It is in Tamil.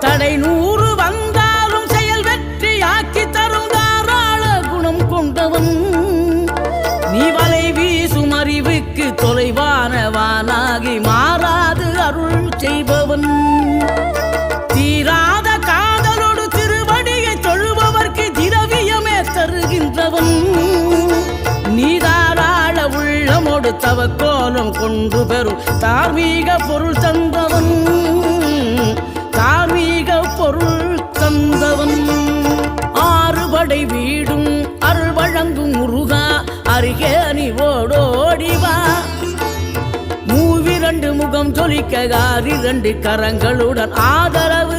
தடை 100 வந்தாலும் செயல் வெற்றி ஆக்கி தரும் தாராள குணம் கொண்டவன். நீ வலை வீசும் அறிவுக்கு தொலைவானவானாகி மாறாது அருள் செய்பவன். தீராத காதலோடு திருவடியை தொழுபவர்க்கு திரவியமே தருகின்றவன். நீ தாராள உள்ளமோடு தவக்கோலம் கொண்டு பெறும் தார்மீக பொருள் தந்தவன். தார்மீக பொருள் தந்தவன். 6 படை வீடும் அருள் வழங்கும் முருகா அருகே நீ ஓடோடிவா. 2 முகம் ஜொலிக்க 2 கரங்களுடன் ஆதரவு